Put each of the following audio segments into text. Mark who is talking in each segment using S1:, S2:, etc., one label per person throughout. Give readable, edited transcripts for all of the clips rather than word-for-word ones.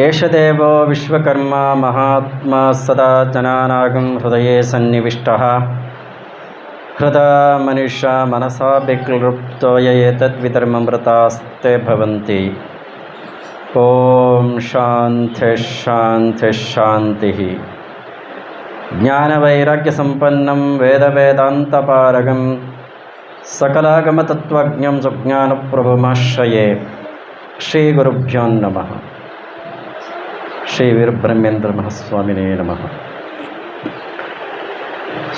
S1: ಏಷ ದೇವೋ ವಿಶ್ವಕರ್ಮ ಮಹಾತ್ಮ ಸದಾ ಜನಾನಾಗಂ ಹೃದಯೇ ಸನ್ನಿವಿಷ್ಟಃ ಹೃದ ಮನುಷ್ಯ ಮನಸಾ ವಿಕ್ಲೃಪ್ತೋ ಏತದ್ವಿಧರ್ಮಮೃತಾಸ್ತೆ ಭವಂತಿ. ಓಂ ಶಾಂತಿ ಶಾಂತಿ ಶಾಂತಿ. ಜ್ಞಾನವೈರಾಗ್ಯಸಂಪನ್ನಂ ವೇದವೇದಾಂತಪಾರಗಂ ಸಕಲಾಗಮತತ್ವಜ್ಞಂ ಸುಜ್ಞಾನಪ್ರಭುಮಾಶ್ರಯೇ. ಶ್ರೀ ಗುರುಭ್ಯೋ ನಮಃ. ಶ್ರೀ ವೀರಬ್ರಹ್ಮೇಂದ್ರ ಮಹಾಸ್ವಾಮಿನೇ ನಮಃ.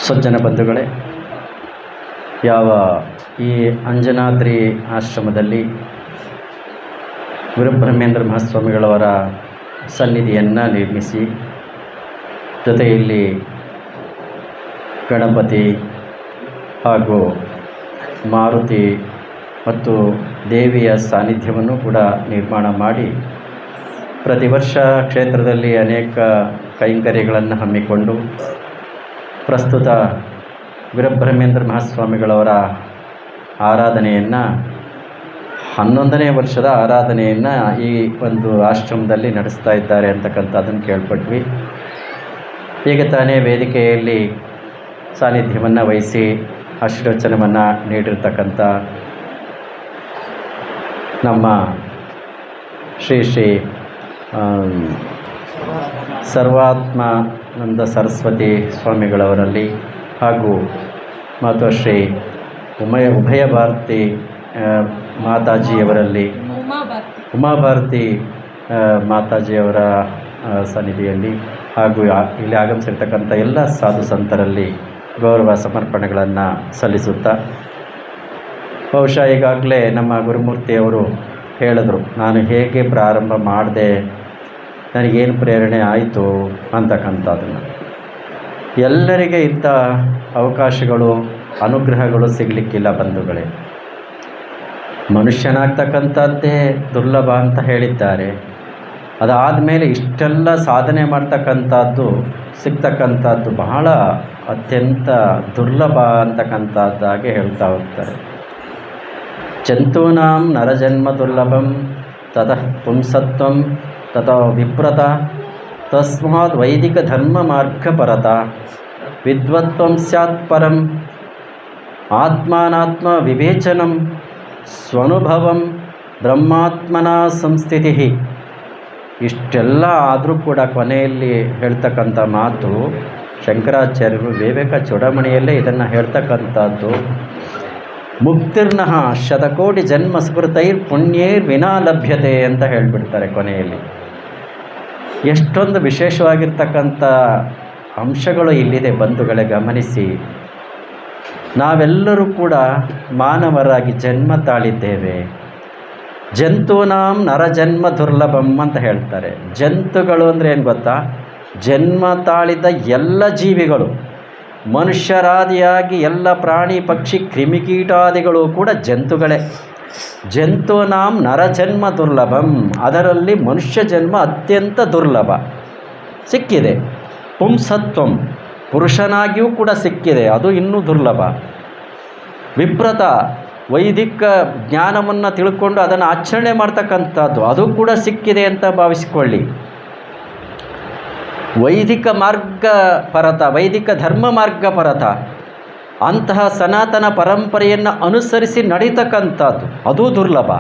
S1: ಸಜ್ಜನ ಬಂಧುಗಳೇ, ಯಾವ ಈ ಅಂಜನಾದ್ರಿ ಆಶ್ರಮದಲ್ಲಿ ವೀರಬ್ರಹ್ಮೇಂದ್ರ ಮಹಾಸ್ವಾಮಿಗಳವರ ಸನ್ನಿಧಿಯನ್ನು ನಿರ್ಮಿಸಿ, ಜೊತೆಯಲ್ಲಿ ಗಣಪತಿ ಹಾಗೂ ಮಾರುತಿ ಮತ್ತು ದೇವಿಯ ಸಾನ್ನಿಧ್ಯವನ್ನು ಕೂಡ ನಿರ್ಮಾಣ ಮಾಡಿ ಪ್ರತಿ ವರ್ಷ ಕ್ಷೇತ್ರದಲ್ಲಿ ಅನೇಕ ಕೈಂಕರ್ಯಗಳನ್ನು ಹಮ್ಮಿಕೊಂಡು ಪ್ರಸ್ತುತ ವೀರಬ್ರಹ್ಮೇಂದ್ರ ಮಹಾಸ್ವಾಮಿಗಳವರ ಆರಾಧನೆಯನ್ನು 11ನೇ ವರ್ಷದ ಆರಾಧನೆಯನ್ನು ಈ ಒಂದು ಆಶ್ರಮದಲ್ಲಿ ನಡೆಸ್ತಾ ಇದ್ದಾರೆ ಅಂತಕ್ಕಂಥದ್ದನ್ನು ಕೇಳ್ಪಟ್ವಿ. ಈಗ ತಾನೇ ವೇದಿಕೆಯಲ್ಲಿ ಸಾನ್ನಿಧ್ಯವನ್ನು ವಹಿಸಿ ಆಶೀರ್ವಚನವನ್ನು ನೀಡಿರ್ತಕ್ಕಂಥ ನಮ್ಮ ಶ್ರೀ ಶ್ರೀ ಸರ್ವಾತ್ಮಾನಂದ ಸರಸ್ವತಿ ಸ್ವಾಮಿಗಳವರಲ್ಲಿ ಹಾಗೂ ಮಾತೋಶ್ರೀ ಉಭಯ ಭಾರತಿ ಮಾತಾಜಿಯವರಲ್ಲಿ, ಉಮಾಭಾರತಿ ಮಾತಾಜಿಯವರ ಸನ್ನಿಧಿಯಲ್ಲಿ ಹಾಗೂ ಇಲ್ಲಿ ಆಗಮಿಸಿರ್ತಕ್ಕಂಥ ಎಲ್ಲ ಸಾಧು ಸಂತರಲ್ಲಿ ಗೌರವ ಸಮರ್ಪಣೆಗಳನ್ನು ಸಲ್ಲಿಸುತ್ತಾ, ಬಹುಶಃ ಈಗಾಗಲೇ ನಮ್ಮ ಗುರುಮೂರ್ತಿಯವರು ಹೇಳಿದ್ರು, ನಾನು ಹೇಗೆ ಪ್ರಾರಂಭ ಮಾಡಿದೆ, ನನಗೇನು ಪ್ರೇರಣೆ ಆಯಿತು ಅಂತಕ್ಕಂಥದ್ದನ್ನು. ಎಲ್ಲರಿಗೆ ಇಂಥ ಅವಕಾಶಗಳು ಅನುಗ್ರಹಗಳು ಸಿಗಲಿಕ್ಕಿಲ್ಲ ಬಂಧುಗಳೇ. ಮನುಷ್ಯನಾಗ್ತಕ್ಕಂಥದ್ದೇ ದುರ್ಲಭ ಅಂತ ಹೇಳಿದ್ದಾರೆ. ಅದಾದಮೇಲೆ ಇಷ್ಟೆಲ್ಲ ಸಾಧನೆ ಮಾಡ್ತಕ್ಕಂಥದ್ದು ಸಿಗ್ತಕ್ಕಂಥದ್ದು ಬಹಳ ಅತ್ಯಂತ ದುರ್ಲಭ ಅಂತಕ್ಕಂಥದ್ದಾಗೆ ಹೇಳ್ತಾ ಹೋಗ್ತಾರೆ. ಜಂತೂನಾಂ ನರಜನ್ಮ ದುರ್ಲಭಂ ತತಃ ಪುಂಸತ್ವಂ ತಥೋ ವಿಪ್ರತ ತಸ್ಮಾತ್ ವೈದಿಕ ಧರ್ಮ ಮಾರ್ಗಪರತ ವಿದ್ವತ್ವಂ ಸ್ಯಾತ್ ಪರಂ ಆತ್ಮಾನಾತ್ಮ ವಿವೇಚನಂ ಸ್ವನುಭವಂ ಬ್ರಹ್ಮಾತ್ಮನ ಸಂಸ್ಥಿತಿ. ಇಷ್ಟೆಲ್ಲ ಆದರೂ ಕೂಡ ಕೊನೆಯಲ್ಲಿ ಹೇಳ್ತಕ್ಕಂಥ ಮಾತು ಶಂಕರಾಚಾರ್ಯರು ವಿವೇಕ ಚೂಡಾಮಣಿಯಲ್ಲೇ ಇದನ್ನು ಹೇಳ್ತಕ್ಕಂಥದ್ದು. ಮುಕ್ತಿರ್ನಃ ಶತಕೋಟಿ ಜನ್ಮ ಸ್ಮೃತೈರ್ ಪುಣ್ಯೈರ್ ವಿನಾ ಲಭ್ಯತೆ ಅಂತ ಹೇಳಿಬಿಡ್ತಾರೆ ಕೊನೆಯಲ್ಲಿ. ಎಷ್ಟೊಂದು ವಿಶೇಷವಾಗಿರ್ತಕ್ಕಂಥ ಅಂಶಗಳು ಇಲ್ಲಿದೆ ಬಂಧುಗಳೇ, ಗಮನಿಸಿ. ನಾವೆಲ್ಲರೂ ಕೂಡ ಮಾನವರಾಗಿ ಜನ್ಮ ತಾಳಿದ್ದೇವೆ. ಜಂತೂನಾಂ ನರಜನ್ಮ ದುರ್ಲಭಂ ಅಂತ ಹೇಳ್ತಾರೆ. ಜಂತುಗಳು ಅಂದರೆ ಏನು ಗೊತ್ತಾ? ಜನ್ಮ ತಾಳಿದ ಎಲ್ಲ ಜೀವಿಗಳು, ಮನುಷ್ಯರಾದಿಯಾಗಿ ಎಲ್ಲ ಪ್ರಾಣಿ ಪಕ್ಷಿ ಕ್ರಿಮಿಕೀಟಾದಿಗಳು ಕೂಡ ಜಂತುಗಳೇ. ಜಂತೂನಾಂ ನರಜನ್ಮ ದುರ್ಲಭಂ, ಅದರಲ್ಲಿ ಮನುಷ್ಯ ಜನ್ಮ ಅತ್ಯಂತ ದುರ್ಲಭ ಸಿಕ್ಕಿದೆ. ಪುಂಸತ್ವಂ, ಪುರುಷನಾಗಿಯೂ ಕೂಡ ಸಿಕ್ಕಿದೆ, ಅದು ಇನ್ನೂ ದುರ್ಲಭ. ವಿಪ್ರತ, ವೈದಿಕ ಜ್ಞಾನವನ್ನು ತಿಳ್ಕೊಂಡು ಅದನ್ನು ಆಚರಣೆ ಮಾಡ್ತಕ್ಕಂಥದ್ದು, ಅದು ಕೂಡ ಸಿಕ್ಕಿದೆ ಅಂತ ಭಾವಿಸಿಕೊಳ್ಳಿ. ವೈದಿಕ ಮಾರ್ಗ ಪರತ, ವೈದಿಕ ಧರ್ಮ ಮಾರ್ಗ ಪರತ, ಅಂತಹ ಸನಾತನ ಪರಂಪರೆಯನ್ನು ಅನುಸರಿಸಿ ನಡೀತಕ್ಕಂಥದ್ದು ಅದು ದುರ್ಲಭ.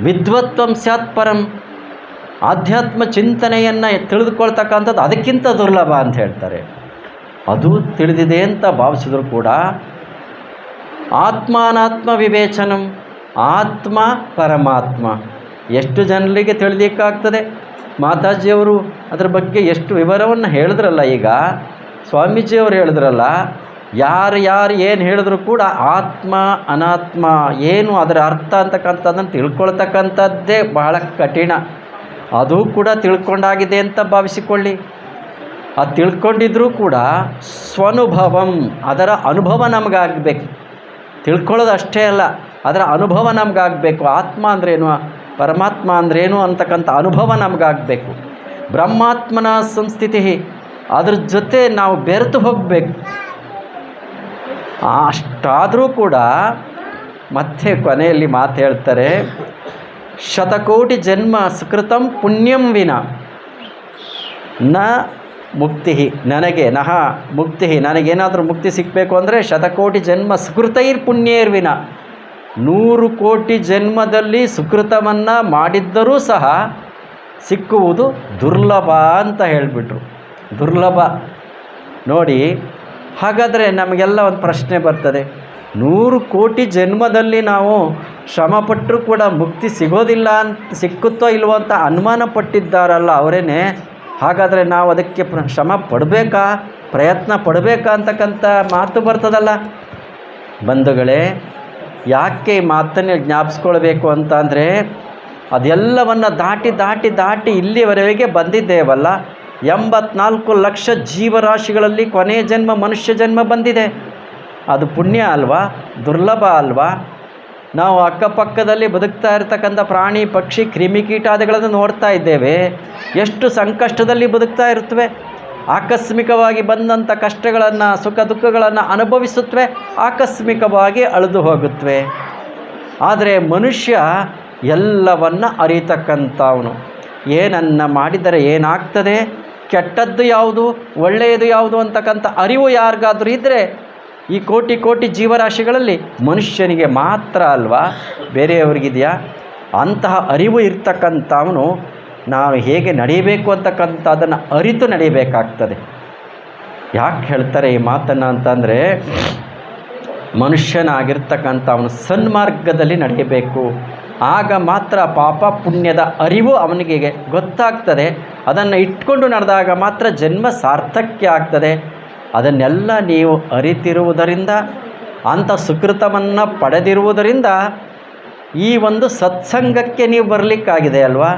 S1: ವಿದ್ವತ್ವಂ ಸ್ಯಾತ್ ಪರಂ, ಆಧ್ಯಾತ್ಮ ಚಿಂತನೆಯನ್ನು ತಿಳಿದುಕೊಳ್ತಕ್ಕಂಥದ್ದು ಅದಕ್ಕಿಂತ ದುರ್ಲಭ ಅಂತ ಹೇಳ್ತಾರೆ. ಅದು ತಿಳಿದಿದೆ ಅಂತ ಭಾವಿಸಿದ್ರು ಕೂಡ ಆತ್ಮಾನಾತ್ಮ ವಿವೇಚನಂ, ಆತ್ಮ ಪರಮಾತ್ಮ ಎಷ್ಟು ಜನರಿಗೆ ತಿಳಿದಕ್ಕಾಗ್ತದೆ? ಮಾತಾಜಿಯವರು ಅದರ ಬಗ್ಗೆ ಎಷ್ಟು ವಿವರವನ್ನು ಹೇಳಿದ್ರಲ್ಲ. ಈಗ ಸ್ವಾಮೀಜಿಯವರು ಹೇಳಿದ್ರಲ್ಲ, ಯಾರು ಏನು ಹೇಳಿದ್ರು ಕೂಡ ಆತ್ಮ ಅನಾತ್ಮ ಏನು ಅದರ ಅರ್ಥ ಅಂತಕ್ಕಂಥದ್ದನ್ನು ತಿಳ್ಕೊಳ್ತಕ್ಕಂಥದ್ದೇ ಬಹಳ ಕಠಿಣ. ಅದು ಕೂಡ ತಿಳ್ಕೊಂಡಾಗಿದೆ ಅಂತ ಭಾವಿಸಿಕೊಳ್ಳಿ. ಅದು ತಿಳ್ಕೊಂಡಿದ್ರೂ ಕೂಡ ಸ್ವನುಭವಂ, ಅದರ ಅನುಭವ ನಮಗಾಗಬೇಕು. ತಿಳ್ಕೊಳ್ಳೋದು ಅಷ್ಟೇ ಅಲ್ಲ, ಅದರ ಅನುಭವ ನಮಗಾಗಬೇಕು. ಆತ್ಮ ಅಂದ್ರೇನು, ಪರಮಾತ್ಮ ಅಂದ್ರೇನು ಅಂತಕ್ಕಂಥ ಅನುಭವ ನಮಗಾಗಬೇಕು. ಬ್ರಹ್ಮಾತ್ಮನ ಸಂಸ್ಥಿತಿ, ಅದ್ರ ಜೊತೆ ನಾವು ಬೆರೆತು ಹೋಗಬೇಕು. ಅಷ್ಟಾದರೂ ಕೂಡ ಮತ್ತೆ ಕೊನೆಯಲ್ಲಿ ಮಾತು ಹೇಳ್ತಾರೆ, ಶತಕೋಟಿ ಜನ್ಮ ಸುಕೃತಂ ಪುಣ್ಯಂ ವಿನ ನ ಮುಕ್ತಿ, ನನಗೆ ಮುಕ್ತಿ, ನನಗೇನಾದರೂ ಮುಕ್ತಿ ಸಿಗಬೇಕು ಅಂದರೆ ಶತಕೋಟಿ ಜನ್ಮ ಸುಕೃತೈರ್ ಪುಣ್ಯೈರ್ವಿನ, 100 ಕೋಟಿ ಜನ್ಮದಲ್ಲಿ ಸುಕೃತವನ್ನು ಮಾಡಿದ್ದರೂ ಸಹ ಸಿಕ್ಕುವುದು ದುರ್ಲಭ ಅಂತ ಹೇಳಿಬಿಟ್ರು. ದುರ್ಲಭ ನೋಡಿ. ಹಾಗಾದರೆ ನಮಗೆಲ್ಲ ಒಂದು ಪ್ರಶ್ನೆ ಬರ್ತದೆ, 100 ಕೋಟಿ ಜನ್ಮದಲ್ಲಿ ನಾವು ಶ್ರಮಪಟ್ಟರೂ ಕೂಡ ಮುಕ್ತಿ ಸಿಗೋದಿಲ್ಲ ಅಂತ, ಸಿಕ್ಕುತ್ತೋ ಇಲ್ವೋ ಅಂತ ಅನುಮಾನ ಪಟ್ಟಿದ್ದಾರಲ್ಲ ಅವರೇನೆ. ಹಾಗಾದರೆ ನಾವು ಅದಕ್ಕೆ ಶ್ರಮ ಪಡಬೇಕಾ, ಪ್ರಯತ್ನ ಪಡಬೇಕಾ ಅಂತಕ್ಕಂಥ ಮಾತು ಬರ್ತದಲ್ಲ ಬಂಧುಗಳೇ. ಯಾಕೆ ಈ ಮಾತನ್ನು ಜ್ಞಾಪಿಸ್ಕೊಳ್ಬೇಕು ಅಂತ ಅಂದರೆ, ಅದೆಲ್ಲವನ್ನು ದಾಟಿ ಇಲ್ಲಿವರೆಗೆ ಬಂದಿದ್ದೇವಲ್ಲ. 84 ಲಕ್ಷ ಜೀವರಾಶಿಗಳಲ್ಲಿ ಕೊನೆಯ ಜನ್ಮ ಮನುಷ್ಯ ಜನ್ಮ ಬಂದಿದೆ. ಅದು ಪುಣ್ಯ ಅಲ್ವಾ, ದುರ್ಲಭ ಅಲ್ವಾ? ನಾವು ಅಕ್ಕಪಕ್ಕದಲ್ಲಿ ಬದುಕ್ತಾ ಇರತಕ್ಕಂಥ ಪ್ರಾಣಿ ಪಕ್ಷಿ ಕ್ರಿಮಿಕೀಟಾದಿಗಳನ್ನು ನೋಡ್ತಾ ಇದ್ದೇವೆ. ಎಷ್ಟು ಸಂಕಷ್ಟದಲ್ಲಿ ಬದುಕ್ತಾ ಇರುತ್ತವೆ. ಆಕಸ್ಮಿಕವಾಗಿ ಬಂದಂಥ ಕಷ್ಟಗಳನ್ನು, ಸುಖ ದುಃಖಗಳನ್ನು ಅನುಭವಿಸುತ್ತವೆ, ಆಕಸ್ಮಿಕವಾಗಿ ಅಳಿದು ಹೋಗುತ್ತವೆ. ಆದರೆ ಮನುಷ್ಯ ಎಲ್ಲವನ್ನು ಅರಿತಕ್ಕಂಥವನು. ಏನನ್ನು ಮಾಡಿದರೆ ಏನಾಗ್ತದೆ, ಕೆಟ್ಟದ್ದು ಯಾವುದು, ಒಳ್ಳೆಯದು ಯಾವುದು ಅಂತಕ್ಕಂಥ ಅರಿವು ಯಾರಿಗಾದರೂ ಇದ್ದರೆ ಈ ಕೋಟಿ ಕೋಟಿ ಜೀವರಾಶಿಗಳಲ್ಲಿ ಮನುಷ್ಯನಿಗೆ ಮಾತ್ರ ಅಲ್ವಾ, ಬೇರೆಯವರಿಗಿದೆಯಾ? ಅಂತಹ ಅರಿವು ಇರ್ತಕ್ಕಂಥವನು ನಾವು ಹೇಗೆ ನಡೀಬೇಕು ಅಂತಕ್ಕಂಥದ್ದನ್ನು ಅರಿತು ನಡೀಬೇಕಾಗ್ತದೆ. ಯಾಕೆ ಹೇಳ್ತಾರೆ ಈ ಮಾತನ್ನು ಅಂತಂದರೆ, ಮನುಷ್ಯನಾಗಿರ್ತಕ್ಕಂಥವನು ಸನ್ಮಾರ್ಗದಲ್ಲಿ ನಡೆಯಬೇಕು. ಆಗ ಮಾತ್ರ ಪಾಪ ಪುಣ್ಯದ ಅರಿವು ಅವನಿಗೆ ಗೊತ್ತಾಗ್ತದೆ. ಅದನ್ನು ಇಟ್ಕೊಂಡು ನಡೆದಾಗ ಮಾತ್ರ ಜನ್ಮ ಸಾರ್ಥಕ್ಯ ಆಗ್ತದೆ. ಅದನ್ನೆಲ್ಲ ನೀವು ಅರಿತಿರುವುದರಿಂದ, ಅಂಥ ಸುಕೃತವನ್ನು ಪಡೆದಿರುವುದರಿಂದ ಈ ಒಂದು ಸತ್ಸಂಗಕ್ಕೆ ನೀವು ಬರಲಿಕ್ಕಾಗಿದೆ ಅಲ್ವಾ.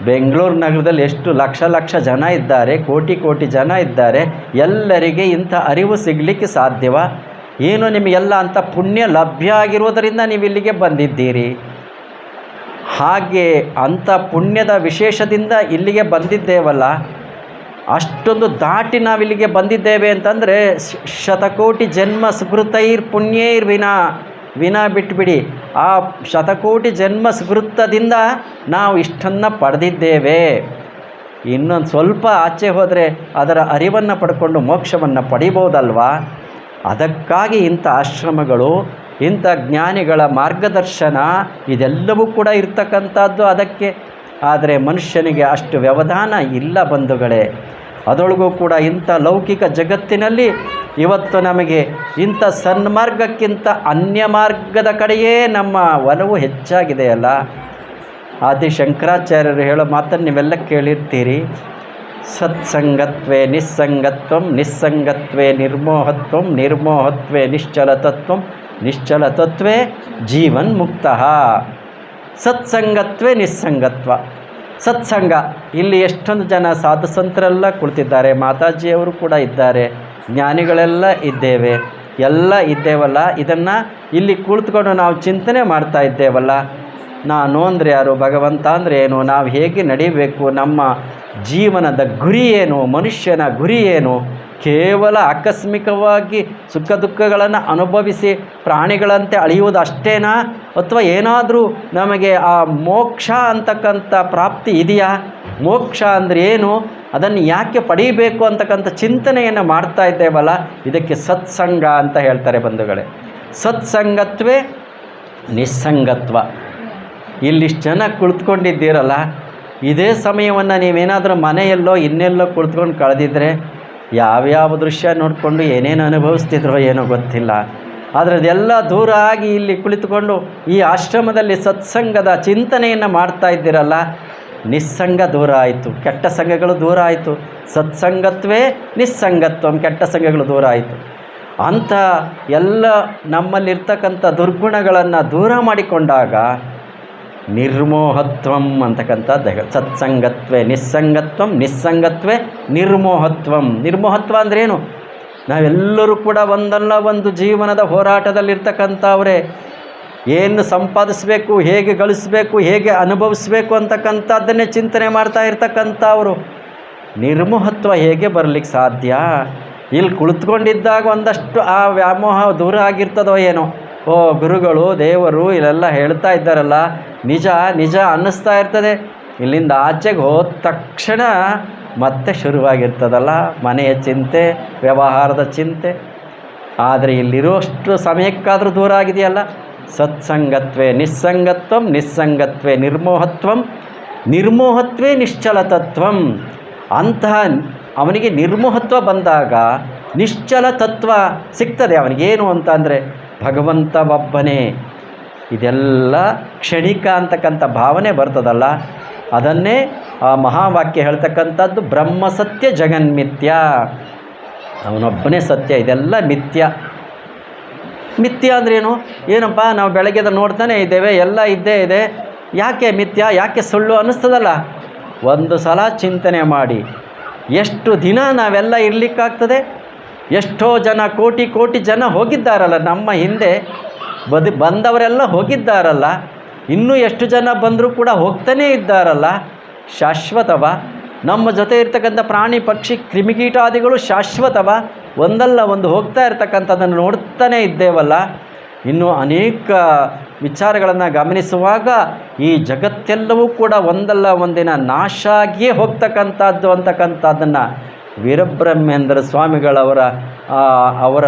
S1: ಬೆಂಗಳೂರು ನಗರದಲ್ಲಿ ಎಷ್ಟು ಲಕ್ಷ ಲಕ್ಷ ಜನ ಇದ್ದಾರೆ, ಕೋಟಿ ಕೋಟಿ ಜನ ಇದ್ದಾರೆ. ಎಲ್ಲರಿಗೆ ಇಂಥ ಅರಿವು ಸಿಗಲಿಕ್ಕೆ ಸಾಧ್ಯವ? ಏನು ನಿಮಗೆಲ್ಲ ಅಂಥ ಪುಣ್ಯ ಲಭ್ಯ ಆಗಿರುವುದರಿಂದ ನೀವು ಇಲ್ಲಿಗೆ ಬಂದಿದ್ದೀರಿ. ಹಾಗೆ ಅಂಥ ಪುಣ್ಯದ ವಿಶೇಷದಿಂದ ಇಲ್ಲಿಗೆ ಬಂದಿದ್ದೇವಲ್ಲ, ಅಷ್ಟೊಂದು ದಾಟಿ ನಾವಿಲ್ಲಿಗೆ ಬಂದಿದ್ದೇವೆ ಅಂತಂದರೆ ಶತಕೋಟಿ ಜನ್ಮ ಸುಕೃತೈರ್ ಪುಣ್ಯೈರ್ ವಿನ ಬಿಟ್ಬಿಡಿ. ಆ ಶತಕೋಟಿ ಜನ್ಮ ಸುಕೃತದಿಂದ ನಾವು ಇಷ್ಟನ್ನು ಪಡೆದಿದ್ದೇವೆ. ಇನ್ನೊಂದು ಸ್ವಲ್ಪ ಆಚೆ ಹೋದರೆ ಅದರ ಅರಿವನ್ನು ಪಡ್ಕೊಂಡು ಮೋಕ್ಷವನ್ನು ಪಡಿಬೋದಲ್ವಾ. ಅದಕ್ಕಾಗಿ ಇಂಥ ಆಶ್ರಮಗಳು, ಇಂಥ ಜ್ಞಾನಿಗಳ ಮಾರ್ಗದರ್ಶನ ಇದೆಲ್ಲವೂ ಕೂಡ ಇರ್ತಕ್ಕಂಥದ್ದು ಅದಕ್ಕೆ. ಆದರೆ ಮನುಷ್ಯನಿಗೆ ಅಷ್ಟು ವ್ಯವಧಾನ ಇಲ್ಲ ಬಂಧುಗಳೇ. ಅದರೊಳಗೂ ಕೂಡ ಇಂಥ ಲೌಕಿಕ ಜಗತ್ತಿನಲ್ಲಿ ಇವತ್ತು ನಮಗೆ ಇಂಥ ಸನ್ಮಾರ್ಗಕ್ಕಿಂತ ಅನ್ಯ ಮಾರ್ಗದ ಕಡೆಯೇ ನಮ್ಮ ಒಲವು ಹೆಚ್ಚಾಗಿದೆಯಲ್ಲ. ಆದಿ ಶಂಕರಾಚಾರ್ಯರು ಹೇಳೋ ಮಾತನ್ನು ನೀವೆಲ್ಲ ಕೇಳಿರ್ತೀರಿ. ಸತ್ಸಂಗತ್ವೇ ನಿಸ್ಸಂಗತ್ವಂ, ನಿಸ್ಸಂಗತ್ವೇ ನಿರ್ಮೋಹತ್ವಂ, ನಿರ್ಮೋಹತ್ವೇ ನಿಶ್ಚಲತತ್ವಂ, ನಿಶ್ಚಲತತ್ವೇ ಜೀವನ್ ಮುಕ್ತಃ. ಸತ್ಸಂಗತ್ವೇ ನಿಸ್ಸಂಗತ್ವ. ಸತ್ಸಂಗ, ಇಲ್ಲಿ ಎಷ್ಟೊಂದು ಜನ ಸಾಧು ಸಂತರೆಲ್ಲ ಕುಳಿತಿದ್ದಾರೆ, ಮಾತಾಜಿಯವರು ಕೂಡ ಇದ್ದಾರೆ, ಜ್ಞಾನಿಗಳೆಲ್ಲ ಇದ್ದೇವೆ, ಎಲ್ಲ ಇದ್ದೇವಲ್ಲ. ಇದನ್ನು ಇಲ್ಲಿ ಕುಳಿತುಕೊಂಡು ನಾವು ಚಿಂತನೆ ಮಾಡ್ತಾ ಇದ್ದೇವಲ್ಲ. ನಾನು ಅಂದರೆ ಯಾರು, ಭಗವಂತ ಅಂದರೆ ಏನು, ನಾವು ಹೇಗೆ ನಡೀಬೇಕು, ನಮ್ಮ ಜೀವನದ ಗುರಿ ಏನು, ಮನುಷ್ಯನ ಗುರಿ ಏನು. ಕೇವಲ ಆಕಸ್ಮಿಕವಾಗಿ ಸುಖ ದುಃಖಗಳನ್ನು ಅನುಭವಿಸಿ ಪ್ರಾಣಿಗಳಂತೆ ಅಳೆಯುವುದು ಅಷ್ಟೇನಾ, ಅಥವಾ ಏನಾದರೂ ನಮಗೆ ಆ ಮೋಕ್ಷ ಅಂತಕ್ಕಂಥ ಪ್ರಾಪ್ತಿ ಇದೆಯಾ? ಮೋಕ್ಷ ಅಂದರೆ ಏನು, ಅದನ್ನು ಯಾಕೆ ಪಡೀಬೇಕು ಅಂತಕ್ಕಂಥ ಚಿಂತನೆಯನ್ನು ಮಾಡ್ತಾ ಇದ್ದೇವಲ್ಲ, ಇದಕ್ಕೆ ಸತ್ಸಂಗ ಅಂತ ಹೇಳ್ತಾರೆ ಬಂಧುಗಳೇ. ಸತ್ಸಂಗತ್ವೇ ನಿಸ್ಸಂಗತ್ವ. ಇಲ್ಲಿಷ್ಟು ಜನ ಕುಳಿತುಕೊಂಡಿದ್ದೀರಲ್ಲ, ಇದೇ ಸಮಯವನ್ನು ನೀವೇನಾದರೂ ಮನೆಯಲ್ಲೋ ಇನ್ನೆಲ್ಲೋ ಕುಳಿತುಕೊಂಡು ಕಳೆದಿದ್ರೆ ಯಾವ್ಯಾವ ದೃಶ್ಯ ನೋಡಿಕೊಂಡು ಏನೇನು ಅನುಭವಿಸ್ತಿದ್ರೋ ಏನೋ ಗೊತ್ತಿಲ್ಲ. ಆದರೆ ಅದೆಲ್ಲ ದೂರ ಆಗಿ ಇಲ್ಲಿ ಕುಳಿತುಕೊಂಡು ಈ ಆಶ್ರಮದಲ್ಲಿ ಸತ್ಸಂಗದ ಚಿಂತನೆಯನ್ನು ಮಾಡ್ತಾ ಇದ್ದೀರಲ್ಲ, ನಿಸ್ಸಂಗ ದೂರ ಆಯಿತು, ಕೆಟ್ಟ ಸಂಘಗಳು ದೂರ ಆಯಿತು. ಸತ್ಸಂಗತ್ವೇ ನಿಸ್ಸಂಗತ್ವ, ಕೆಟ್ಟ ಸಂಘಗಳು ದೂರ ಆಯಿತು. ಅಂಥ ಎಲ್ಲ ನಮ್ಮಲ್ಲಿರ್ತಕ್ಕಂಥ ದುರ್ಗುಣಗಳನ್ನು ದೂರ ಮಾಡಿಕೊಂಡಾಗ ನಿರ್ಮೋಹತ್ವಂ ಅಂತಕ್ಕಂಥದ್ದು. ಸತ್ಸಂಗತ್ವೇ ನಿಸ್ಸಂಗತ್ವಂ, ನಿಸ್ಸಂಗತ್ವೇ ನಿರ್ಮೋಹತ್ವಂ. ನಿರ್ಮೋಹತ್ವ ಅಂದ್ರೇನು? ನಾವೆಲ್ಲರೂ ಕೂಡ ಒಂದಲ್ಲ ಒಂದು ಜೀವನದ ಹೋರಾಟದಲ್ಲಿರ್ತಕ್ಕಂಥವ್ರೆ. ಏನು ಸಂಪಾದಿಸಬೇಕು, ಹೇಗೆ ಗಳಿಸಬೇಕು, ಹೇಗೆ ಅನುಭವಿಸ್ಬೇಕು ಅಂತಕ್ಕಂಥದ್ದನ್ನೇ ಚಿಂತನೆ ಮಾಡ್ತಾ ಇರ್ತಕ್ಕಂಥವ್ರು. ನಿರ್ಮೋಹತ್ವ ಹೇಗೆ ಬರಲಿಕ್ಕೆ ಸಾಧ್ಯ? ಇಲ್ಲಿ ಕುಳಿತುಕೊಂಡಿದ್ದಾಗ ಒಂದಷ್ಟು ಆ ವ್ಯಾಮೋಹ ದೂರ ಆಗಿರ್ತದೋ ಏನೋ. ಓ ಗುರುಗಳು, ದೇವರು ಇಲ್ಲೆಲ್ಲ ಹೇಳ್ತಾ ಇದ್ದಾರಲ್ಲ, ನಿಜ ನಿಜ ಅನ್ನಿಸ್ತಾ ಇರ್ತದೆ. ಇಲ್ಲಿಂದ ಆಚೆಗೆ ಹೋದ ತಕ್ಷಣ ಮತ್ತೆ ಶುರುವಾಗಿರ್ತದಲ್ಲ ಮನೆಯ ಚಿಂತೆ, ವ್ಯವಹಾರದ ಚಿಂತೆ. ಆದರೆ ಇಲ್ಲಿರೋಷ್ಟು ಸಮಯಕ್ಕಾದರೂ ದೂರ ಆಗಿದೆಯಲ್ಲ. ಸತ್ಸಂಗತ್ವೇ ನಿಸ್ಸಂಗತ್ವಂ, ನಿಸ್ಸಂಗತ್ವೇ ನಿರ್ಮೋಹತ್ವಂ, ನಿರ್ಮೋಹತ್ವೇ ನಿಶ್ಚಲತತ್ವಂ. ಅಂತಹ ಅವನಿಗೆ ನಿರ್ಮೋಹತ್ವ ಬಂದಾಗ ನಿಶ್ಚಲ ತತ್ವ ಸಿಗ್ತದೆ ಅವನಿಗೇನು ಅಂತ ಅಂದರೆ ಭಗವಂತ ಒಬ್ಬನೇ. ಇದೆಲ್ಲ ಕ್ಷಣಿಕ ಅಂತಕ್ಕಂಥ ಭಾವನೆ ಬರ್ತದಲ್ಲ, ಅದನ್ನೇ ಆ ಮಹಾವಾಕ್ಯ ಹೇಳ್ತಕ್ಕಂಥದ್ದು ಬ್ರಹ್ಮ ಸತ್ಯ ಜಗನ್ಮಿಥ್ಯ. ಅವನೊಬ್ಬನೇ ಸತ್ಯ, ಇದೆಲ್ಲ ಮಿಥ್ಯ. ಮಿಥ್ಯ ಅಂದ್ರೇನು? ಏನಪ್ಪ ನಾವು ಬೆಳಗ್ಗೆದ ನೋಡ್ತಾನೆ ಇದ್ದೇವೆ, ಎಲ್ಲ ಇದ್ದೇ ಇದೆ, ಯಾಕೆ ಮಿಥ್ಯ, ಯಾಕೆ ಸುಳ್ಳು ಅನ್ನಿಸ್ತದಲ್ಲ. ಒಂದು ಸಲ ಚಿಂತನೆ ಮಾಡಿ, ಎಷ್ಟು ದಿನ ನಾವೆಲ್ಲ ಇರಲಿಕ್ಕಾಗ್ತದೆ? ಎಷ್ಟೋ ಜನ, ಕೋಟಿ ಕೋಟಿ ಜನ ಹೋಗಿದ್ದಾರಲ್ಲ ನಮ್ಮ ಹಿಂದೆ, ಬಂದವರೆಲ್ಲ ಹೋಗಿದ್ದಾರಲ್ಲ. ಇನ್ನೂ ಎಷ್ಟು ಜನ ಬಂದರೂ ಕೂಡ ಹೋಗ್ತಾನೇ ಇದ್ದಾರಲ್ಲ. ಶಾಶ್ವತವ? ನಮ್ಮ ಜೊತೆ ಇರ್ತಕ್ಕಂಥ ಪ್ರಾಣಿ ಪಕ್ಷಿ ಕ್ರಿಮಿಕೀಟಾದಿಗಳು ಶಾಶ್ವತವ? ಒಂದಲ್ಲ ಒಂದು ಹೋಗ್ತಾ ಇರ್ತಕ್ಕಂಥದ್ದನ್ನು ನೋಡ್ತಾನೇ ಇದ್ದೇವಲ್ಲ. ಇನ್ನು ಅನೇಕ ವಿಚಾರಗಳನ್ನು ಗಮನಿಸುವಾಗ ಈ ಜಗತ್ತೆಲ್ಲವೂ ಕೂಡ ಒಂದಲ್ಲ ಒಂದಿನ ನಾಶ ಆಗಿಯೇ ಹೋಗ್ತಕ್ಕಂಥದ್ದು ಅಂತಕ್ಕಂಥದ್ದನ್ನು ವೀರಬ್ರಹ್ಮೇಂದ್ರ ಸ್ವಾಮಿಗಳವರ ಅವರ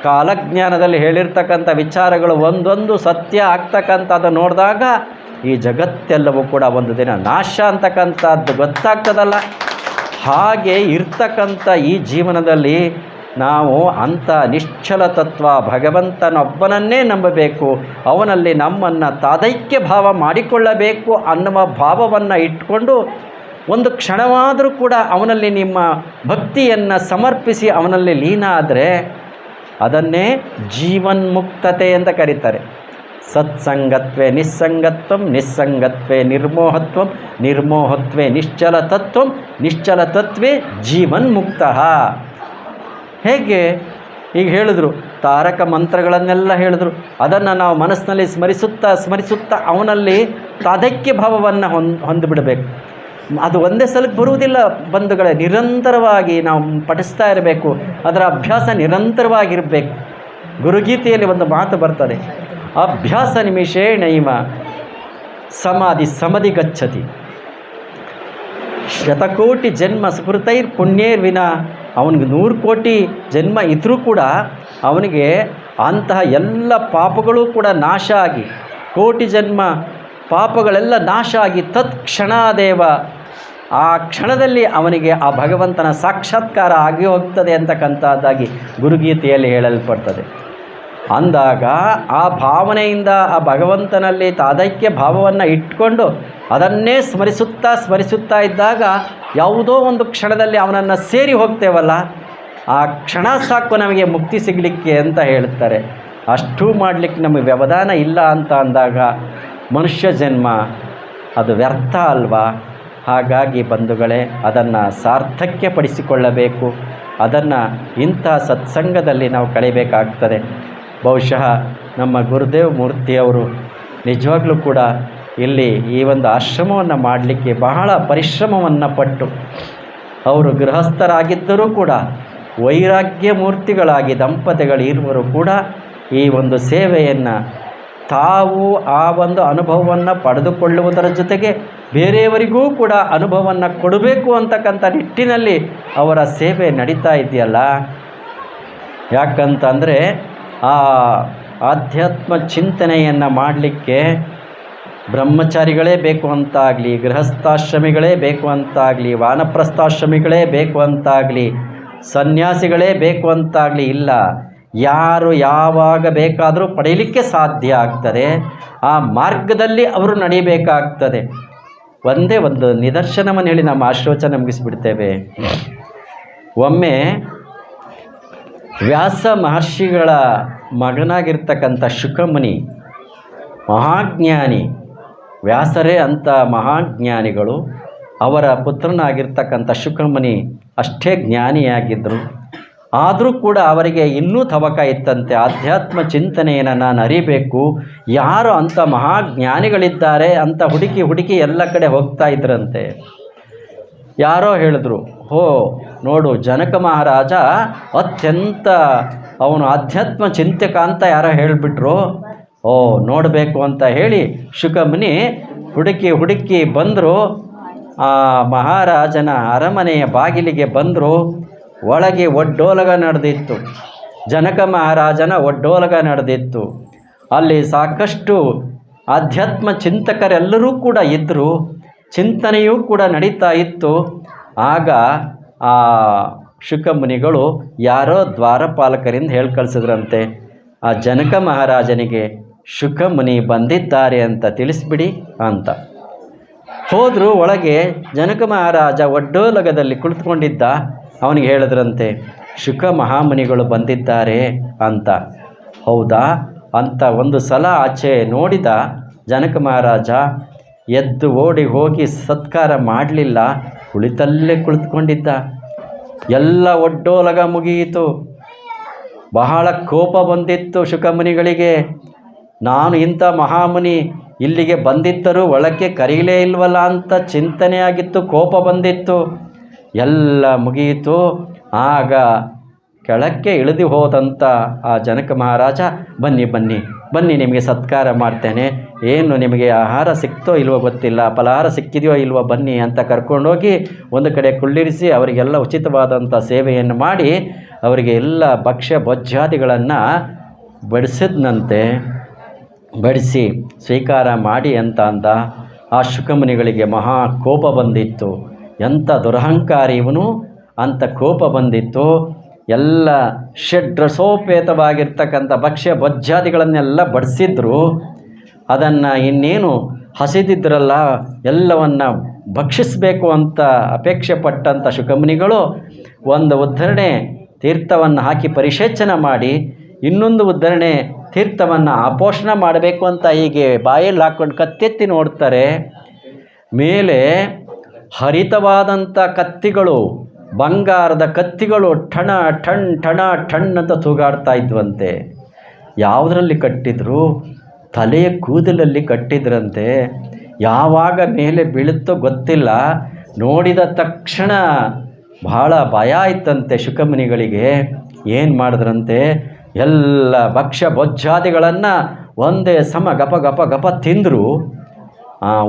S1: ಕಾಲಜ್ಞಾನದಲ್ಲಿ ಹೇಳಿರ್ತಕ್ಕಂಥ ವಿಚಾರಗಳು ಒಂದೊಂದು ಸತ್ಯ ಆಗ್ತಕ್ಕಂಥದ್ದು ನೋಡಿದಾಗ ಈ ಜಗತ್ತೆಲ್ಲವೂ ಕೂಡ ಒಂದು ದಿನ ನಾಶ ಅಂತಕ್ಕಂಥದ್ದು ಗೊತ್ತಾಗ್ತದಲ್ಲ. ಹಾಗೆ ಇರ್ತಕ್ಕಂಥ ಈ ಜೀವನದಲ್ಲಿ ನಾವು ಅಂಥ ನಿಶ್ಚಲ ತತ್ವ ಭಗವಂತನೊಬ್ಬನನ್ನೇ ನಂಬಬೇಕು, ಅವನಲ್ಲಿ ನಮ್ಮನ್ನು ತಾದೈಕ್ಯ ಭಾವ ಮಾಡಿಕೊಳ್ಳಬೇಕು ಅನ್ನುವ ಭಾವವನ್ನು ಇಟ್ಕೊಂಡು ಒಂದು ಕ್ಷಣವಾದರೂ ಕೂಡ ಅವನಲ್ಲಿ ನಿಮ್ಮ ಭಕ್ತಿಯನ್ನು ಸಮರ್ಪಿಸಿ ಅವನಲ್ಲಿ ಲೀನ ಆದರೆ ಅದನ್ನೇ ಜೀವನ್ಮುಕ್ತತೆ ಅಂತ ಕರೀತಾರೆ. ಸತ್ಸಂಗತ್ವೇ ನಿಸ್ಸಂಗತ್ವಂ, ನಿಸ್ಸಂಗತ್ವೇ ನಿರ್ಮೋಹತ್ವಂ, ನಿರ್ಮೋಹತ್ವೇ ನಿಶ್ಚಲ ತತ್ವಂ, ನಿಶ್ಚಲ ತತ್ವೇ ಜೀವನ್ಮುಕ್ತಃ. ಹೇಗೆ ಈಗ ಹೇಳಿದ್ರು, ತಾರಕ ಮಂತ್ರಗಳನ್ನೆಲ್ಲ ಹೇಳಿದ್ರು. ಅದನ್ನು ನಾವು ಮನಸ್ಸಿನಲ್ಲಿ ಸ್ಮರಿಸುತ್ತಾ ಅವನಲ್ಲಿ ತಾದೈಕ್ಯ ಭಾವವನ್ನು ಹೊಂದಿಬಿಡಬೇಕು. ಅದು ಒಂದೇ ಸಲಕ್ಕೆ ಬರುವುದಿಲ್ಲ ಬಂಧುಗಳೇ, ನಿರಂತರವಾಗಿ ನಾವು ಪಠಿಸ್ತಾ ಇರಬೇಕು. ಅದರ ಅಭ್ಯಾಸ ನಿರಂತರವಾಗಿರಬೇಕು. ಗುರುಗೀತೆಯಲ್ಲಿ ಒಂದು ಮಾತು ಬರ್ತದೆ, ಅಭ್ಯಾಸ ನಿಮಿಷೇಣೈವ ಸಮಾಧಿ ಸಮಧಿ ಗಚ್ಚತಿ, ಶತಕೋಟಿ ಜನ್ಮ ಸುಕೃತೈರ್ ಪುಣ್ಯೇರ್ವಿನ. ಅವನಿಗೆ 100 ಕೋಟಿ ಜನ್ಮ ಇದ್ದರೂ ಕೂಡ ಅವನಿಗೆ ಅಂತಹ ಎಲ್ಲ ಪಾಪಗಳು ಕೂಡ ನಾಶ ಆಗಿ, ಕೋಟಿ ಜನ್ಮ ಪಾಪಗಳೆಲ್ಲ ನಾಶ ಆಗಿ ತತ್ಕ್ಷಣಾದೇವ, ಆ ಕ್ಷಣದಲ್ಲಿ ಅವನಿಗೆ ಆ ಭಗವಂತನ ಸಾಕ್ಷಾತ್ಕಾರ ಆಗಿ ಹೋಗ್ತದೆ ಅಂತಕ್ಕಂಥದ್ದಾಗಿ ಗುರುಗೀತೆಯಲ್ಲಿ ಹೇಳಲ್ಪಡ್ತದೆ. ಅಂದಾಗ ಆ ಭಾವನೆಯಿಂದ ಆ ಭಗವಂತನಲ್ಲಿ ತಾದೈಕ್ಯ ಭಾವವನ್ನು ಇಟ್ಕೊಂಡು ಅದನ್ನೇ ಸ್ಮರಿಸುತ್ತಾ ಇದ್ದಾಗ ಯಾವುದೋ ಒಂದು ಕ್ಷಣದಲ್ಲಿ ಅವನನ್ನು ಸೇರಿ ಹೋಗ್ತೇವಲ್ಲ, ಆ ಕ್ಷಣ ಸಾಕು ನಮಗೆ ಮುಕ್ತಿ ಸಿಗಲಿಕ್ಕೆ ಅಂತ ಹೇಳ್ತಾರೆ. ಅಷ್ಟೂ ಮಾಡಲಿಕ್ಕೆ ನಮಗೆ ವ್ಯವಧಾನ ಇಲ್ಲ ಅಂತ ಅಂದಾಗ ಮನುಷ್ಯ ಜನ್ಮ ಅದು ವ್ಯರ್ಥ ಅಲ್ವಾ? ಹಾಗಾಗಿ ಬಂಧುಗಳೇ, ಅದನ್ನು ಸಾರ್ಥಕ್ಯಪಡಿಸಿಕೊಳ್ಳಬೇಕು. ಅದನ್ನು ಇಂಥ ಸತ್ಸಂಗದಲ್ಲಿ ನಾವು ಕಳೆಯಬೇಕಾಗ್ತದೆ. ಬಹುಶಃ ನಮ್ಮ ಗುರುದೇವ್ ಮೂರ್ತಿಯವರು ನಿಜವಾಗ್ಲೂ ಕೂಡ ಇಲ್ಲಿ ಈ ಒಂದು ಆಶ್ರಮವನ್ನು ಮಾಡಲಿಕ್ಕೆ ಬಹಳ ಪರಿಶ್ರಮವನ್ನು ಪಟ್ಟು, ಅವರು ಗೃಹಸ್ಥರಾಗಿದ್ದರೂ ಕೂಡ ವೈರಾಗ್ಯ ಮೂರ್ತಿಗಳಾಗಿ ದಂಪತಿಗಳಿರುವರು ಕೂಡ ಈ ಒಂದು ಸೇವೆಯನ್ನು ತಾವು ಆ ಒಂದು ಅನುಭವವನ್ನು ಪಡೆದುಕೊಳ್ಳುವುದರ ಜೊತೆಗೆ ಬೇರೆಯವರಿಗೂ ಕೂಡ ಅನುಭವವನ್ನು ಕೊಡಬೇಕು ಅಂತಕ್ಕಂಥ ನಿಟ್ಟಿನಲ್ಲಿ ಅವರ ಸೇವೆ ನಡೀತಾ ಇದೆಯಲ್ಲ. ಯಾಕಂತಂದರೆ ಆ ಆಧ್ಯಾತ್ಮ ಚಿಂತನೆಯನ್ನು ಮಾಡಲಿಕ್ಕೆ ಬ್ರಹ್ಮಚಾರಿಗಳೇ ಬೇಕು ಅಂತಾಗಲಿ, ಗೃಹಸ್ಥಾಶ್ರಮಿಗಳೇ ಬೇಕು ಅಂತಾಗಲಿ, ವಾನಪ್ರಸ್ಥಾಶ್ರಮಿಗಳೇ ಬೇಕು ಅಂತಾಗಲಿ, ಸನ್ಯಾಸಿಗಳೇ ಬೇಕು ಅಂತಾಗಲಿ ಇಲ್ಲ. ಯಾರು ಯಾವಾಗ ಬೇಕಾದರೂ ಪಡೆಯಲಿಕ್ಕೆ ಸಾಧ್ಯ ಆಗ್ತದೆ. ಆ ಮಾರ್ಗದಲ್ಲಿ ಅವರು ನಡೀಬೇಕಾಗ್ತದೆ. ಒಂದೇ ಒಂದು ನಿದರ್ಶನವನ್ನು ಹೇಳಿ ನಮ್ಮ ಆಶ್ರವಚನ ಮುಗಿಸಿಬಿಡ್ತೇವೆ. ಒಮ್ಮೆ ವ್ಯಾಸ ಮಹರ್ಷಿಗಳ ಮಗನಾಗಿರ್ತಕ್ಕಂಥ ಶುಕಮುನಿ ಮಹಾಜ್ಞಾನಿ, ವ್ಯಾಸರೇ ಅಂಥ ಮಹಾಜ್ಞಾನಿಗಳು. ಅವರ ಪುತ್ರನಾಗಿರ್ತಕ್ಕಂಥ ಶುಕಮುನಿ ಅಷ್ಟೇ ಜ್ಞಾನಿಯಾಗಿದ್ದರು. ಆದರೂ ಕೂಡ ಅವರಿಗೆ ಇನ್ನೂ ತವಕ ಇತ್ತಂತೆ, ಆಧ್ಯಾತ್ಮ ಚಿಂತನೆಯನ್ನು ನಾನು ಅರಿಬೇಕು, ಯಾರು ಅಂಥ ಮಹಾಜ್ಞಾನಿಗಳಿದ್ದಾರೆ ಅಂತ ಹುಡುಕಿ ಎಲ್ಲ ಕಡೆ ಹೋಗ್ತಾ ಇದ್ರಂತೆ. ಯಾರೋ ಹೇಳಿದ್ರು, ನೋಡು ಜನಕ ಮಹಾರಾಜ ಅತ್ಯಂತ ಅವನು ಆಧ್ಯಾತ್ಮ ಚಿಂತಕ ಅಂತ ಯಾರೋ ಹೇಳಿಬಿಟ್ರು. ನೋಡಬೇಕು ಅಂತ ಹೇಳಿ ಶುಕಮುನಿ ಹುಡುಕಿ ಬಂದರು. ಆ ಮಹಾರಾಜನ ಅರಮನೆಯ ಬಾಗಿಲಿಗೆ ಬಂದರು. ಒಳಗೆ ಒಡ್ಡೋಲಗ ನಡೆದಿತ್ತು. ಜನಕ ಮಹಾರಾಜನ ಒಡ್ಡೋಲಗ ನಡೆದಿತ್ತು. ಅಲ್ಲಿ ಸಾಕಷ್ಟು ಆಧ್ಯಾತ್ಮ ಚಿಂತಕರೆಲ್ಲರೂ ಕೂಡ ಇದ್ದರು. ಚಿಂತನೆಯೂ ಕೂಡ ನಡೀತಾ ಇತ್ತು. ಆಗ ಆ ಶುಕಮುನಿಗಳು ಯಾರೋ ದ್ವಾರಪಾಲಕರಿಂದ ಹೇಳಿ ಕಳಿಸಿದ್ರಂತೆ, ಆ ಜನಕ ಮಹಾರಾಜನಿಗೆ ಶುಕಮುನಿ ಬಂದಿದ್ದಾರೆ ಅಂತ ತಿಳಿಸ್ಬಿಡಿ ಅಂತ. ಹೋದರು. ಒಳಗೆ ಜನಕ ಮಹಾರಾಜ ಒಡ್ಡೋಲಗದಲ್ಲಿ ಕುಳಿತುಕೊಂಡಿದ್ದ. ಅವನಿಗೆ ಹೇಳಿದ್ರಂತೆ, ಶುಕ ಮಹಾಮುನಿಗಳು ಬಂದಿದ್ದಾರೆ ಅಂತ. ಹೌದಾ ಅಂತ ಒಂದು ಸಲ ಆಚೆ ನೋಡಿದ ಜನಕ ಮಹಾರಾಜ. ಎದ್ದು ಓಡಿ ಹೋಗಿ ಸತ್ಕಾರ ಮಾಡಲಿಲ್ಲ, ಕುಳಿತಲ್ಲೇ ಕುಳಿತುಕೊಂಡಿದ್ದ. ಎಲ್ಲ ಒಡ್ಡೋಲಗ ಮುಗಿಯಿತು. ಬಹಳ ಕೋಪ ಬಂದಿತ್ತು ಶುಕಮುನಿಗಳಿಗೆ. ನಾನು ಇಂಥ ಮಹಾಮುನಿ ಇಲ್ಲಿಗೆ ಬಂದಿದ್ದರೂ ಒಳಕ್ಕೆ ಕರೀಲೇ ಇಲ್ವಲ್ಲ ಅಂತ ಚಿಂತನೆಯಾಗಿತ್ತು, ಕೋಪ ಬಂದಿತ್ತು. ಎಲ್ಲ ಮುಗಿಯಿತು. ಆಗ ಕೆಳಕ್ಕೆ ಇಳಿದು ಹೋದಂಥ ಆ ಜನಕ ಮಹಾರಾಜ, ಬನ್ನಿ ನಿಮಗೆ ಸತ್ಕಾರ ಮಾಡ್ತೇನೆ, ಏನು ನಿಮಗೆ ಆಹಾರ ಸಿಕ್ತೋ ಇಲ್ವೋ ಗೊತ್ತಿಲ್ಲ, ಫಲಹಾರ ಸಿಕ್ಕಿದೆಯೋ ಇಲ್ವೋ ಬನ್ನಿ ಅಂತ ಕರ್ಕೊಂಡೋಗಿ ಒಂದು ಕಡೆ ಕುಳ್ಳಿರಿಸಿ ಅವರಿಗೆಲ್ಲ ಉಚಿತವಾದಂಥ ಸೇವೆಯನ್ನು ಮಾಡಿ ಅವರಿಗೆ ಎಲ್ಲ ಭಕ್ಷ್ಯ ಭೋಜ್ಯಾದಿಗಳನ್ನು ಬಡಿಸಿದ್ನಂತೆ. ಬಡಿಸಿ ಸ್ವೀಕಾರ ಮಾಡಿ ಅಂತ ಅಂದ. ಆ ಶುಕಮುನಿಗಳಿಗೆ ಮಹಾ ಕೋಪ ಬಂದಿತ್ತು. ಎಂಥ ದುರಹಂಕಾರಿ ಇವನು ಅಂತ ಕೋಪ ಬಂದಿತ್ತು. ಎಲ್ಲ ಷಡ್ರಸೋಪೇತವಾಗಿರ್ತಕ್ಕಂಥ ಭಕ್ಷ್ಯ ಭೋಜ್ಯಾದಿಗಳನ್ನೆಲ್ಲ ಬಡಿಸಿದ್ರು. ಅದನ್ನು ಇನ್ನೇನು ಹಸಿದಿದ್ರಲ್ಲ ಎಲ್ಲವನ್ನು ಭಕ್ಷಿಸಬೇಕು ಅಂತ ಅಪೇಕ್ಷೆ ಪಟ್ಟಂಥ ಶುಕಮುನಿಗಳು ಒಂದು ಉದ್ಧರಣೆ ತೀರ್ಥವನ್ನು ಹಾಕಿ ಪರಿಷೇಚನ ಮಾಡಿ, ಇನ್ನೊಂದು ಉದ್ಧರಣೆ ತೀರ್ಥವನ್ನು ಆಪೋಷಣ ಮಾಡಬೇಕು ಅಂತ ಹೀಗೆ ಬಾಯಲ್ಲಿ ಹಾಕ್ಕೊಂಡು ಕತ್ತೆತ್ತಿ ನೋಡ್ತಾರೆ. ಮೇಲೆ ಹರಿತವಾದಂಥ ಕತ್ತಿಗಳು, ಬಂಗಾರದ ಕತ್ತಿಗಳು ಠಣ ಠಣ್ ಠಣ ಠಣ್ ಅಂತ ತೂಗಾಡ್ತಾ ಇದ್ವಂತೆ. ಯಾವುದರಲ್ಲಿ ಕಟ್ಟಿದ್ರು? ತಲೆಯ ಕೂದಲಲ್ಲಿ ಕಟ್ಟಿದ್ರಂತೆ. ಯಾವಾಗ ಮೇಲೆ ಬೀಳುತ್ತೋ ಗೊತ್ತಿಲ್ಲ. ನೋಡಿದ ತಕ್ಷಣ ಬಹಳ ಭಯ ಆಯ್ತಂತೆ ಶುಕಮುನಿಗಳಿಗೆ. ಏನು ಮಾಡಿದ್ರಂತೆ, ಎಲ್ಲ ಭಕ್ಷ್ಯ ಭೋಜ್ಯಾದಿಗಳನ್ನು ಒಂದೇ ಸಮ ಗಪ ತಿಂದರು.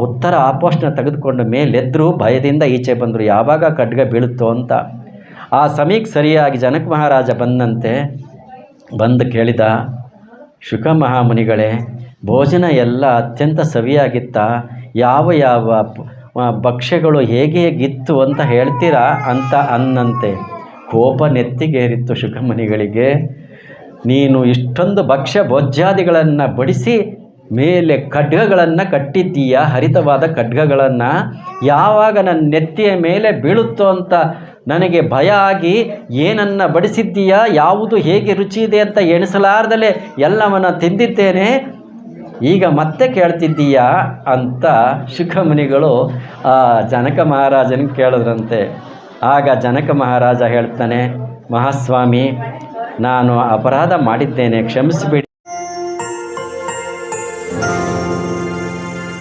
S1: ಉತ್ತರ ಆಪೋಷಣ ತೆಗೆದುಕೊಂಡು ಮೇಲೆದ್ದರು. ಭಯದಿಂದ ಈಚೆ ಬಂದರು, ಯಾವಾಗ ಖಡ್ಗ ಬೀಳುತ್ತೋ ಅಂತ. ಆ ಸಮಯಕ್ಕೆ ಸರಿಯಾಗಿ ಜನಕ ಮಹಾರಾಜ ಬಂದಂತೆ. ಬಂದು ಕೇಳಿದ, ಶುಕ ಮಹಾಮುನಿಗಳೇ, ಭೋಜನ ಎಲ್ಲ ಅತ್ಯಂತ ಸವಿಯಾಗಿತ್ತ? ಯಾವ ಭಕ್ಷ್ಯಗಳು ಹೇಗಿತ್ತು ಅಂತ ಹೇಳ್ತೀರಾ ಅಂತ ಅನ್ನಂತೆ. ಕೋಪ ನೆತ್ತಿಗೇರಿತ್ತು ಶುಕಮುನಿಗಳಿಗೆ. ನೀನು ಇಷ್ಟೊಂದು ಭಕ್ಷ್ಯ ಭೋಜ್ಯಾದಿಗಳನ್ನು ಬಡಿಸಿ ಮೇಲೆ ಖಡ್ಗಗಳನ್ನು ಕಟ್ಟಿದ್ದೀಯಾ, ಹರಿತವಾದ ಖಡ್ಗಗಳನ್ನು. ಯಾವಾಗ ನನ್ನ ನೆತ್ತಿಯ ಮೇಲೆ ಬೀಳುತ್ತೋ ಅಂತ ನನಗೆ ಭಯ ಆಗಿ ಏನನ್ನು ಬಡಿಸಿದ್ದೀಯಾ, ಯಾವುದು ಹೇಗೆ ರುಚಿ ಇದೆ ಅಂತ ಎಣಿಸಲಾರ್ದಲೇ ಎಲ್ಲವನ್ನು ತಿಂದಿದ್ದೇನೆ. ಈಗ ಮತ್ತೆ ಕೇಳ್ತಿದ್ದೀಯಾ ಅಂತ ಶುಕಮುನಿಗಳು ಜನಕ ಮಹಾರಾಜನಿಗೆ ಕೇಳಿದ್ರಂತೆ. ಆಗ ಜನಕ ಮಹಾರಾಜ ಹೇಳ್ತಾನೆ, ಮಹಾಸ್ವಾಮಿ, ನಾನು ಅಪರಾಧ ಮಾಡಿದ್ದೇನೆ, ಕ್ಷಮಿಸಿಬಿಡಿ.